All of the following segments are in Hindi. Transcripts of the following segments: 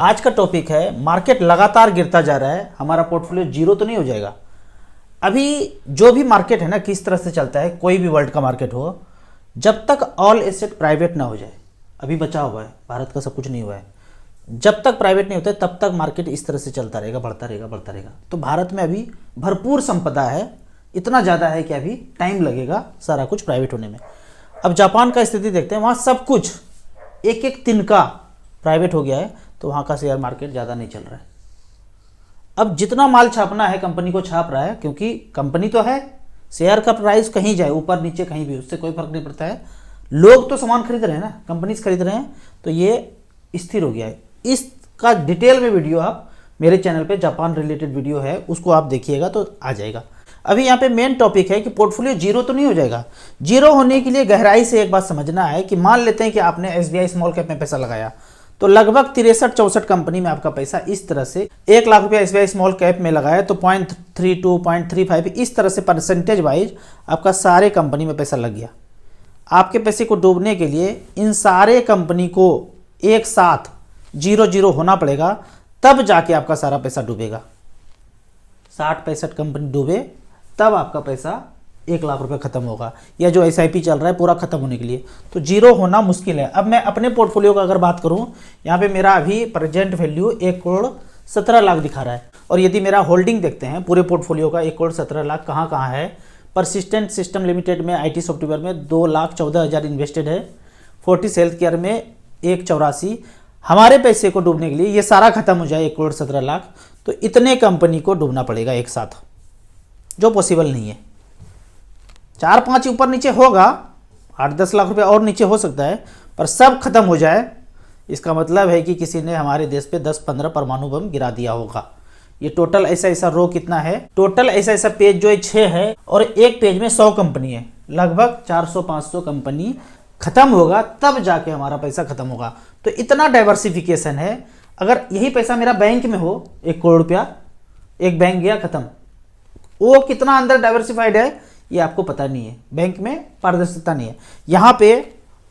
आज का टॉपिक है मार्केट लगातार गिरता जा रहा है, हमारा पोर्टफोलियो जीरो तो नहीं हो जाएगा। अभी जो भी मार्केट है ना, किस तरह से चलता है, कोई भी वर्ल्ड का मार्केट हो, जब तक ऑल एसेट प्राइवेट ना हो जाए, अभी बचा हुआ है, भारत का सब कुछ नहीं हुआ है, जब तक प्राइवेट नहीं होता है तब तक मार्केट इस तरह से चलता रहेगा, बढ़ता रहेगा बढ़ता रहेगा। तो भारत में अभी भरपूर संपदा है, इतना ज़्यादा है कि अभी टाइम लगेगा सारा कुछ प्राइवेट होने में। अब जापान का स्थिति देखते हैं, वहाँ सब कुछ एक एक तिनका प्राइवेट हो गया है, तो वहाँ का शेयर मार्केट ज़्यादा नहीं चल रहा है। अब जितना माल छापना है कंपनी को छाप रहा है, क्योंकि कंपनी तो है, शेयर का प्राइस कहीं जाए ऊपर नीचे कहीं भी, उससे कोई फर्क नहीं पड़ता है, लोग तो सामान खरीद रहे हैं ना, कंपनीज खरीद रहे हैं, तो ये स्थिर हो गया है। इसका डिटेल में वीडियो आप मेरे चैनल पे जापान रिलेटेड वीडियो है, उसको आप देखिएगा तो आ जाएगा। अभी यहाँ पे मेन टॉपिक है कि पोर्टफोलियो जीरो तो नहीं हो जाएगा। जीरो होने के लिए गहराई से एक बात समझना है कि मान लेते हैं कि आपने SBI स्मॉल कैप में पैसा लगाया, तो लगभग 63-64 कंपनी में आपका पैसा इस तरह से 1 लाख रुपया SBI स्मॉल कैप में लगाया, तो 0.32 0.35 इस तरह से परसेंटेज वाइज आपका सारे कंपनी में पैसा लग गया। आपके पैसे को डूबने के लिए इन सारे कंपनी को एक साथ 0-0 होना पड़ेगा, तब जाके आपका सारा पैसा डूबेगा। 60-65 कंपनी डूबे तब आपका पैसा 1 लाख रुपए खत्म होगा, या जो SIP चल रहा है पूरा खत्म होने के लिए, तो जीरो होना मुश्किल है। अब मैं अपने पोर्टफोलियो का अगर बात करूं, यहाँ पे मेरा अभी प्रेजेंट वैल्यू 1,17,00,000 दिखा रहा है, और यदि मेरा होल्डिंग देखते हैं पूरे पोर्टफोलियो का 1,17,00,000 कहाँ कहाँ है। परसिस्टेंट सिस्टम लिमिटेड में IT सॉफ्टवेयर में 2,14,000 इन्वेस्टेड है, फोर्टिस हेल्थ केयर में 1,84,00,000। हमारे पैसे को डूबने के लिए ये सारा खत्म हो जाए 1,17,00,000, तो इतने कंपनी को डूबना पड़ेगा एक साथ, जो पॉसिबल नहीं है। 4-5 ऊपर नीचे होगा, 8-10 लाख रुपए और नीचे हो सकता है, पर सब खत्म हो जाए, इसका मतलब है कि किसी ने हमारे देश पे 10-15 परमाणु बम गिरा दिया होगा। ये टोटल ऐसा रो कितना है, टोटल ऐसा पेज जो है 6 है, और एक पेज में 100 कंपनी है, लगभग 400-500 कंपनी खत्म होगा, तब जाके हमारा पैसा खत्म होगा। तो इतना डाइवर्सिफिकेशन है। अगर यही पैसा मेरा बैंक में हो, 1 करोड़ रुपया, एक बैंक गया खत्म, वो कितना अंदर डाइवर्सिफाइड है ये आपको पता नहीं है। बैंक में पारदर्शिता नहीं है। यहाँ पे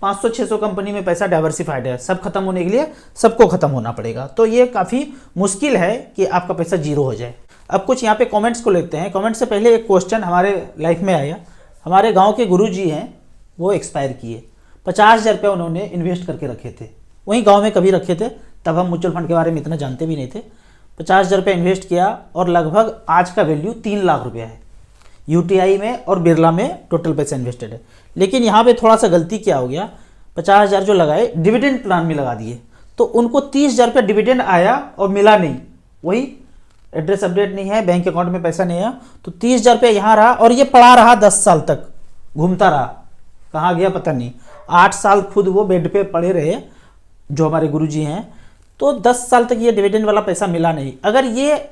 500-600 कंपनी में पैसा डाइवर्सिफाइड है, सब खत्म होने के लिए सबको खत्म होना पड़ेगा, तो ये काफ़ी मुश्किल है कि आपका पैसा जीरो हो जाए। अब कुछ यहाँ पे कमेंट्स को लेते हैं। कमेंट से पहले एक क्वेश्चन हमारे लाइफ में आया। हमारे गाँव के गुरुजी हैं, वो एक्सपायर किए, 50,000 रुपये उन्होंने इन्वेस्ट करके रखे थे, वहीं गाँव में कभी रखे थे, तब हम म्यूचुअल फंड के बारे में इतना जानते भी नहीं थे। 50,000 रुपये इन्वेस्ट किया, और लगभग आज का वैल्यू 3 लाख रुपया है। UTI में और बिरला में टोटल पैसा इन्वेस्टेड है। लेकिन यहाँ पे थोड़ा सा गलती क्या हो गया, 50,000 जो लगाए डिविडेंड प्लान में लगा दिए, तो उनको 30,000 रुपया डिविडेंड आया और मिला नहीं, वही एड्रेस अपडेट नहीं है, बैंक अकाउंट में पैसा नहीं आया, तो 30,000 रुपया यहाँ रहा, और ये पड़ा रहा 10 साल तक, घूमता रहा, कहाँ गया पता नहीं। 8 साल खुद वो बेड पे पड़े रहे जो हमारे गुरुजी हैं, तो 10 साल तक ये डिविडेंड वाला पैसा मिला नहीं। अगर ये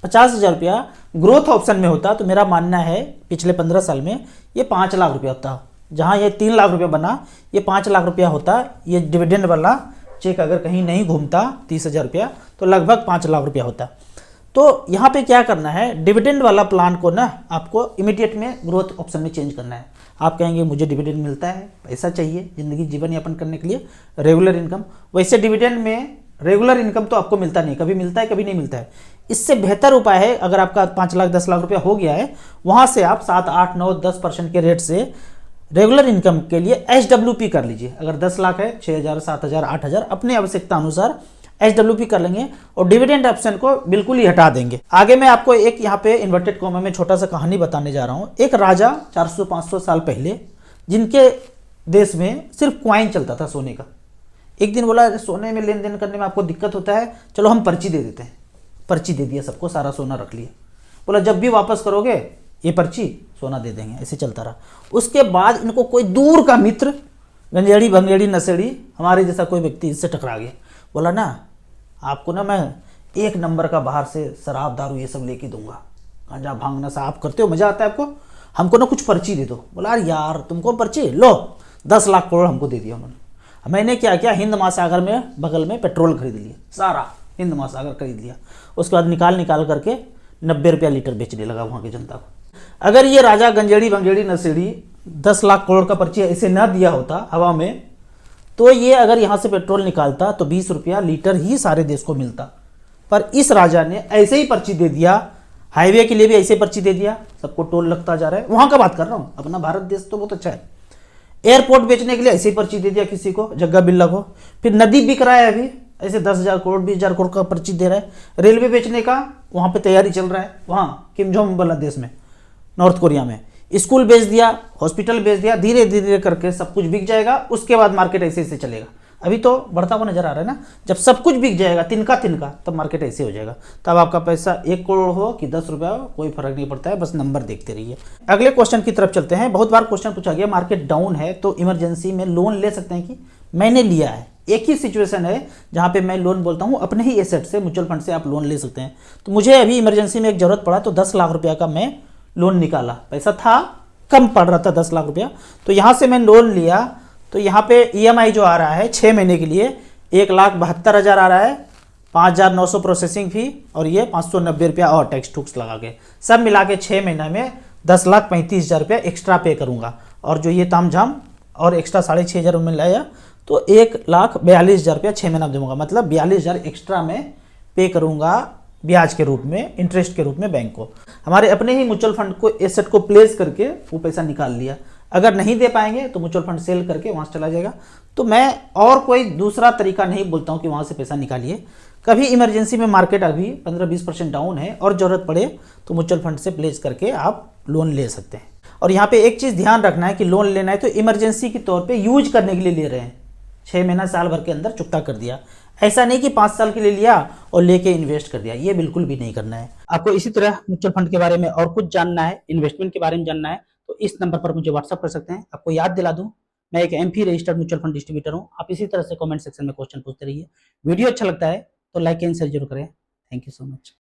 50,000 रुपया ग्रोथ ऑप्शन में होता, तो मेरा मानना है पिछले 15 साल में ये 5 लाख रुपया होता। जहाँ ये 3 लाख रुपया बना, ये 5 लाख रुपया होता। ये डिविडेंड वाला चेक अगर कहीं नहीं घूमता 30,000 रुपया, तो लगभग 5 लाख रुपया होता। तो यहाँ पे क्या करना है, डिविडेंड वाला प्लान को ना आपको इमीडिएट में ग्रोथ ऑप्शन में चेंज करना है। आप कहेंगे मुझे डिविडेंड मिलता है, पैसा चाहिए ज़िंदगी जीवन यापन करने के लिए, रेगुलर इनकम। वैसे डिविडेंड में रेगुलर इनकम तो आपको मिलता नहीं, कभी मिलता है कभी नहीं मिलता है। इससे बेहतर उपाय है, अगर आपका 5 लाख 10 लाख रुपया हो गया है, वहाँ से आप 7, 8, 9, 10% के रेट से रेगुलर इनकम के लिए SWP कर लीजिए। अगर 10 लाख है, 6,000, 7,000, 8,000 अपने आवश्यकता अनुसार SWP कर लेंगे, और डिविडेंड ऑप्शन को बिल्कुल ही हटा देंगे। आगे मैं आपको एक यहाँ पे इन्वर्टेड कॉमा में छोटा सा कहानी बताने जा रहा हूँ। एक राजा 400-500 साल पहले, जिनके देश में सिर्फ क्वाइन चलता था सोने का, एक दिन बोला सोने में लेन देन करने में आपको दिक्कत होता है, चलो हम पर्ची दे देते हैं। पर्ची दे दिया सबको, सारा सोना रख लिया, बोला जब भी वापस करोगे ये पर्ची सोना दे देंगे। ऐसे चलता रहा। उसके बाद इनको कोई दूर का मित्र, गंजेड़ी भंगेड़ी नशेड़ी हमारे जैसा कोई व्यक्ति इससे टकरा गया, बोला ना आपको ना मैं 1 नंबर का बाहर से शराब दारू ये सब लेके दूंगा, गांजा भांग नशा आप करते हो, मजा आता है आपको, हमको ना कुछ पर्ची दे दो। बोला अरे यार तुमको पर्ची लो, 10 लाख करोड़ हमको दे दिया उन्होंने। मैंने क्या किया, हिंद महासागर में बगल में पेट्रोल खरीद लिया, सारा हिंद महासागर खरीद लिया। उसके बाद निकाल करके 90 रुपया लीटर बेचने लगा वहाँ की जनता को। अगर ये राजा गंजेड़ी बंगेड़ी नशेड़ी 10 लाख करोड़ का पर्ची ऐसे ना दिया होता हवा में, तो ये अगर यहाँ से पेट्रोल निकालता तो 20 रुपया लीटर ही सारे देश को मिलता। पर इस राजा ने ऐसे ही पर्ची दे दिया, हाईवे के लिए भी ऐसे पर्ची दे दिया, सबको टोल लगता जा रहा है। वहाँ का बात कर रहा हूँ, अपना भारत देश तो बहुत अच्छा है। एयरपोर्ट बेचने के लिए ऐसे ही पर्ची दे दिया किसी को, जग्गा बिल्ला को। फिर नदी बिक रहा है अभी, ऐसे 10,000 करोड़ 20,000 करोड़ का पर्ची दे रहा है। रेलवे बेचने का वहाँ पे तैयारी चल रहा है, वहाँ किम जोंग वाला देश में, नॉर्थ कोरिया में। स्कूल बेच दिया, हॉस्पिटल बेच दिया, धीरे धीरे करके सब कुछ बिक जाएगा। उसके बाद मार्केट ऐसे ऐसे चलेगा। अभी तो बढ़ता हुआ नजर आ रहा है ना, जब सब कुछ बिक जाएगा तिनका तिनका, तब मार्केट ऐसे हो जाएगा। तब आपका पैसा 1 करोड़ हो कि 10 रुपया हो, कोई फर्क नहीं पड़ता है, बस नंबर देखते रहिए। अगले क्वेश्चन की तरफ चलते हैं। बहुत बार क्वेश्चन पूछा गया, मार्केट डाउन है तो इमरजेंसी में लोन ले सकते हैं कि? मैंने लिया है। एक ही सिचुएशन है जहाँ पे मैं लोन बोलता हूँ, अपने ही एसेट से, म्यूचुअल फंड से आप लोन ले सकते हैं। तो मुझे अभी इमरजेंसी में एक जरूरत पड़ा तो 10 लाख रुपया का मैं लोन निकाला। पैसा था, कम पड़ रहा था 10 लाख रुपया, तो यहाँ से मैं लोन लिया। तो यहाँ पे EMI जो आ रहा है 6 महीने के लिए 1,72,000 आ रहा है, 5,900 प्रोसेसिंग फी, और ये 590 रुपया और टैक्स टूक्स लगा के, सब मिला के 6 महीना में 10,35,000 रुपया एक्स्ट्रा पे करूँगा। और जो ये तामझाम और एक्स्ट्रा 6,500 में लाया तो 1,42,000 रुपया 6 महीना दूंगा। मतलब 42,000 एक्स्ट्रा में पे करूँगा ब्याज के रूप में, इंटरेस्ट के रूप में बैंक को। हमारे अपने ही म्यूचुअल फंड को, एसेट को प्लेस करके वो पैसा निकाल लिया। अगर नहीं दे पाएंगे तो म्यूचुअल फंड सेल करके वहाँ से चला जाएगा। तो मैं और कोई दूसरा तरीका नहीं बोलता हूँ कि वहाँ से पैसा निकालिए। कभी इमरजेंसी में मार्केट अभी 15-20% डाउन है और ज़रूरत पड़े तो म्यूचुअल फंड से प्लेस करके आप लोन ले सकते हैं। और यहाँ पे एक चीज़ ध्यान रखना है कि लोन लेना है तो इमरजेंसी के तौर पर यूज करने के लिए ले रहे हैं। 6 महीना साल भर के अंदर चुकता कर दिया, ऐसा नहीं कि 5 साल के लिए लिया और लेके इन्वेस्ट कर दिया, ये बिल्कुल भी नहीं करना है। आपको इसी तरह म्यूचुअल फंड के बारे में और कुछ जानना है, इन्वेस्टमेंट के बारे में जानना है, तो इस नंबर पर मुझे व्हाट्सअप कर सकते हैं। आपको याद दिला दूं, मैं एक MP registered mutual fund distributor हूं। आप इसी तरह से कमेंट सेक्शन में क्वेश्चन पूछते रहिए। वीडियो अच्छा लगता है तो लाइक एंड शेयर जरूर करें। Thank you so much.